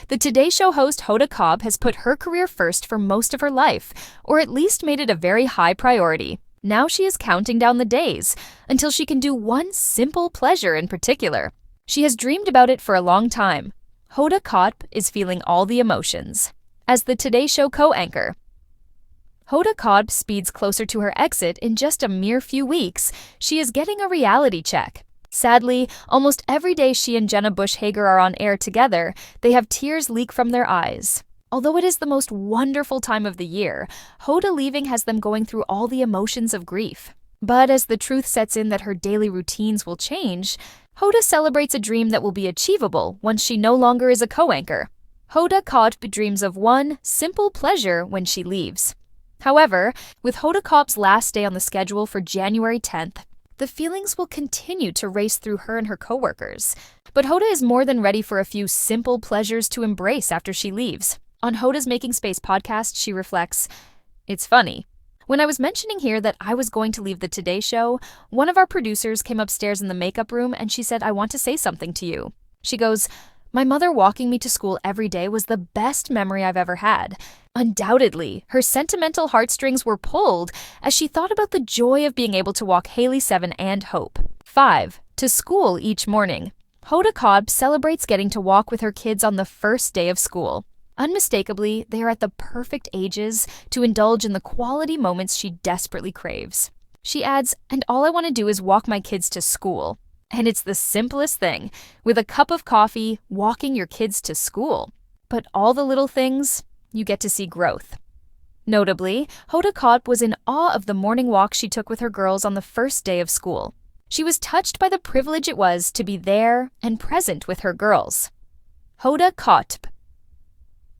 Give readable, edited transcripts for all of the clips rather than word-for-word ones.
The Today Show host Hoda Kotb has put her career first for most of her life, or at least made it a very high priority. Now she is counting down the days until she can do one simple pleasure in particular. She has dreamed about it for a long time. Hoda Kotb is feeling all the emotions. As the Today Show co-anchor, Hoda Kotb speeds closer to her exit in just a mere few weeks. She is getting a reality check. Sadly, almost every day she and Jenna Bush Hager are on air together, they have tears leak from their eyes. Although it is the most wonderful time of the year, Hoda leaving has them going through all the emotions of grief. But as the truth sets in that her daily routines will change, Hoda celebrates a dream that will be achievable once she no longer is a co-anchor. Hoda Kotb dreams of one simple pleasure when she leaves. However, with Hoda Kotb's last day on the schedule for January 10th, the feelings will continue to race through her and her coworkers. But Hoda is more than ready for a few simple pleasures to embrace after she leaves. On Hoda's Making Space podcast, she reflects, "It's funny. When I was mentioning here that I was going to leave the Today Show, one of our producers came upstairs in the makeup room and she said, 'I want to say something to you.' She goes, 'My mother walking me to school every day was the best memory I've ever had.' Undoubtedly, her sentimental heartstrings were pulled as she thought about the joy of being able to walk Haley 7 and Hope 5 to school each morning. Hoda Kotb celebrates getting to walk with her kids on the first day of school. Unmistakably, they are at the perfect ages to indulge in the quality moments she desperately craves. She adds, "And all I want to do is walk my kids to school." And it's the simplest thing, with a cup of coffee, walking your kids to school. But all the little things, you get to see growth. Notably, Hoda Kotb was in awe of the morning walk she took with her girls on the first day of school. She was touched by the privilege it was to be there and present with her girls. Hoda Kotb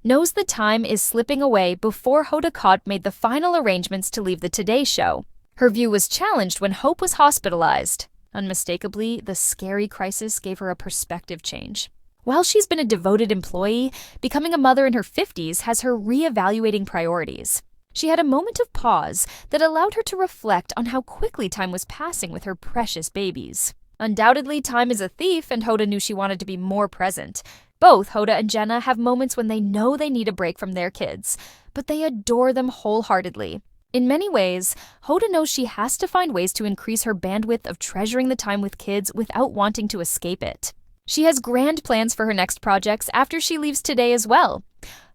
knows the time is slipping away before Hoda Kotb made the final arrangements to leave the Today Show. Her view was challenged when Hope was hospitalized. Unmistakably, the scary crisis gave her a perspective change. While she's been a devoted employee, becoming a mother in her 50s has her re-evaluating priorities. She had a moment of pause that allowed her to reflect on how quickly time was passing with her precious babies. Undoubtedly, time is a thief, and Hoda knew she wanted to be more present. Both Hoda and Jenna have moments when they know they need a break from their kids, but they adore them wholeheartedly. In many ways, Hoda knows she has to find ways to increase her bandwidth of treasuring the time with kids without wanting to escape it. She has grand plans for her next projects after she leaves today as well.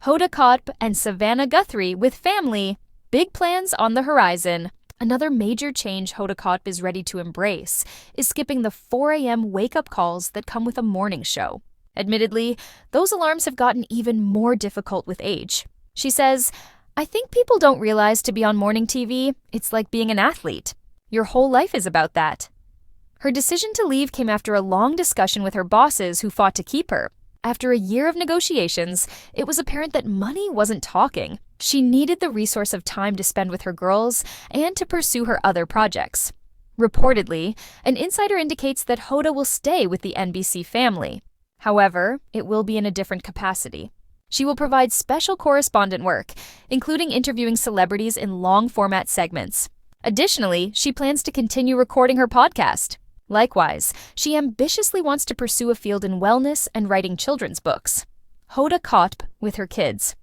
Hoda Kotb and Savannah Guthrie with family, big plans on the horizon. Another major change Hoda Kotb is ready to embrace is skipping the 4 a.m. wake-up calls that come with a morning show. Admittedly, those alarms have gotten even more difficult with age. She says, "I think people don't realize to be on morning TV, it's like being an athlete. Your whole life is about that." Her decision to leave came after a long discussion with her bosses who fought to keep her. After a year of negotiations, it was apparent that money wasn't talking. She needed the resource of time to spend with her girls and to pursue her other projects. Reportedly, an insider indicates that Hoda will stay with the NBC family. However, it will be in a different capacity. She will provide special correspondent work, including interviewing celebrities in long-format segments. Additionally, she plans to continue recording her podcast. Likewise, she ambitiously wants to pursue a field in wellness and writing children's books. Hoda Kotb with her kids.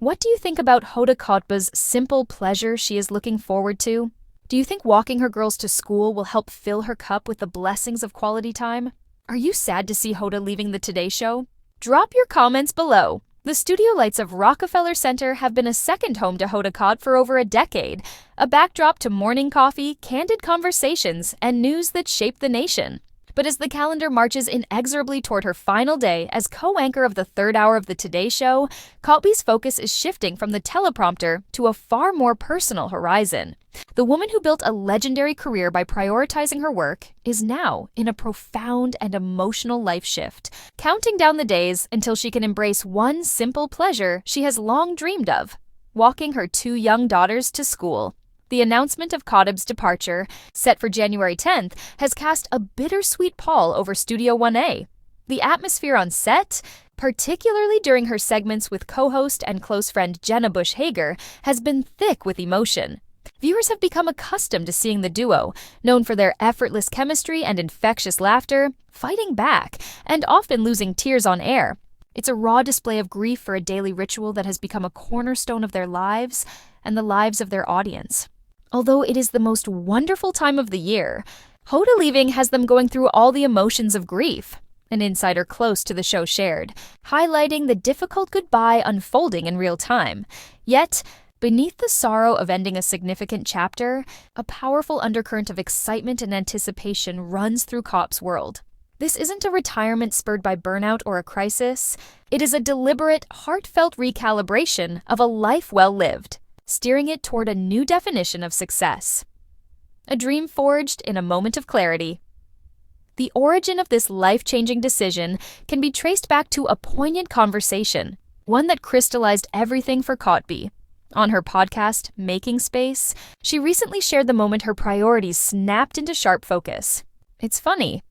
What do you think about Hoda Kotb's simple pleasure she is looking forward to? Do you think walking her girls to school will help fill her cup with the blessings of quality time? Are you sad to see Hoda leaving the Today Show? Drop your comments below. The studio lights of Rockefeller Center have been a second home to Hoda Kotb for over a decade, a backdrop to morning coffee, candid conversations, and news that shaped the nation. But as the calendar marches inexorably toward her final day as co-anchor of the third hour of the Today Show, Kotb's focus is shifting from the teleprompter to a far more personal horizon. The woman who built a legendary career by prioritizing her work is now in a profound and emotional life shift, counting down the days until she can embrace one simple pleasure she has long dreamed of: walking her 2 young daughters to school. The announcement of Kotb's departure, set for January 10th, has cast a bittersweet pall over Studio 1A. The atmosphere on set, particularly during her segments with co-host and close friend Jenna Bush Hager, has been thick with emotion. Viewers have become accustomed to seeing the duo, known for their effortless chemistry and infectious laughter, fighting back and often losing tears on air. It's a raw display of grief for a daily ritual that has become a cornerstone of their lives and the lives of their audience. Although it is the most wonderful time of the year, Hoda leaving has them going through all the emotions of grief, an insider close to the show shared, highlighting the difficult goodbye unfolding in real time. Yet, beneath the sorrow of ending a significant chapter, a powerful undercurrent of excitement and anticipation runs through Kotb's world. This isn't a retirement spurred by burnout or a crisis. It is a deliberate, heartfelt recalibration of a life well lived, steering it toward a new definition of success. A dream forged in a moment of clarity. The origin of this life-changing decision can be traced back to a poignant conversation, one that crystallized everything for Kotb. On her podcast, Making Space, she recently shared the moment her priorities snapped into sharp focus. It's funny.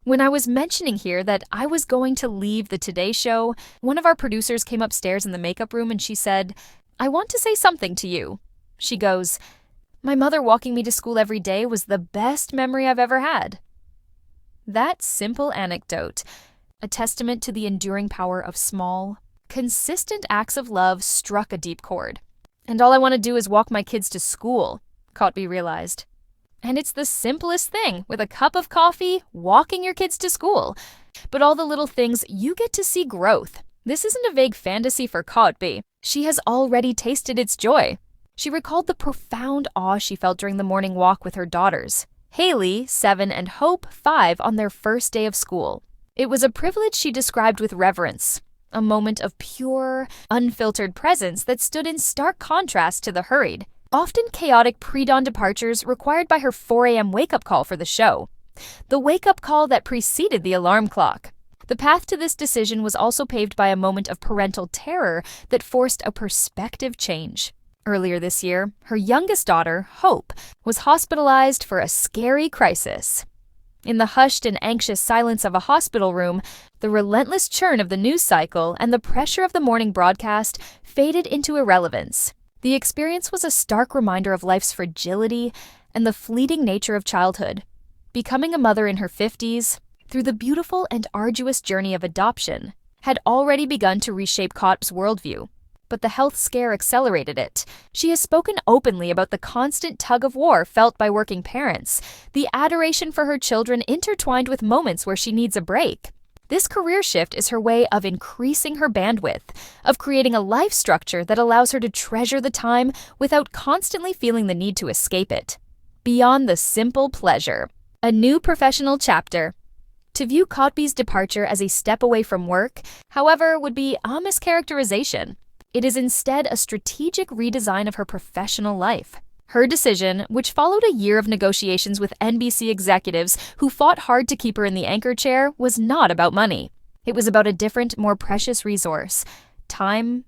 When I was mentioning here that I was going to leave the Today Show, one of our producers came upstairs in the makeup room and she said, "I want to say something to you." She goes, "My mother walking me to school every day was the best memory I've ever had." That simple anecdote, a testament to the enduring power of small, consistent acts of love, struck a deep chord. And all I want to do is walk my kids to school, Kotb realized. And it's the simplest thing, with a cup of coffee, walking your kids to school. But all the little things, you get to see growth. This isn't a vague fantasy for Kotb. She has already tasted its joy. She recalled the profound awe she felt during the morning walk with her daughters, Haley, 7, and Hope, 5, on their first day of school. It was a privilege she described with reverence, a moment of pure, unfiltered presence that stood in stark contrast to the hurried, often chaotic pre-dawn departures required by her 4 a.m. wake-up call for the show. The wake-up call that preceded the alarm clock. The path to this decision was also paved by a moment of parental terror that forced a perspective change. Earlier this year, her youngest daughter, Hope, was hospitalized for a scary crisis. In the hushed and anxious silence of a hospital room, the relentless churn of the news cycle and the pressure of the morning broadcast faded into irrelevance. The experience was a stark reminder of life's fragility and the fleeting nature of childhood. Becoming a mother in her 50s, through the beautiful and arduous journey of adoption, had already begun to reshape Kotb's worldview. But the health scare accelerated it. She has spoken openly about the constant tug-of-war felt by working parents, the adoration for her children intertwined with moments where she needs a break. This career shift is her way of increasing her bandwidth, of creating a life structure that allows her to treasure the time without constantly feeling the need to escape it. Beyond the simple pleasure. A new professional chapter. To view Kotb's departure as a step away from work, however, would be a mischaracterization. It is instead a strategic redesign of her professional life. Her decision, which followed a year of negotiations with NBC executives who fought hard to keep her in the anchor chair, was not about money. It was about a different, more precious resource: time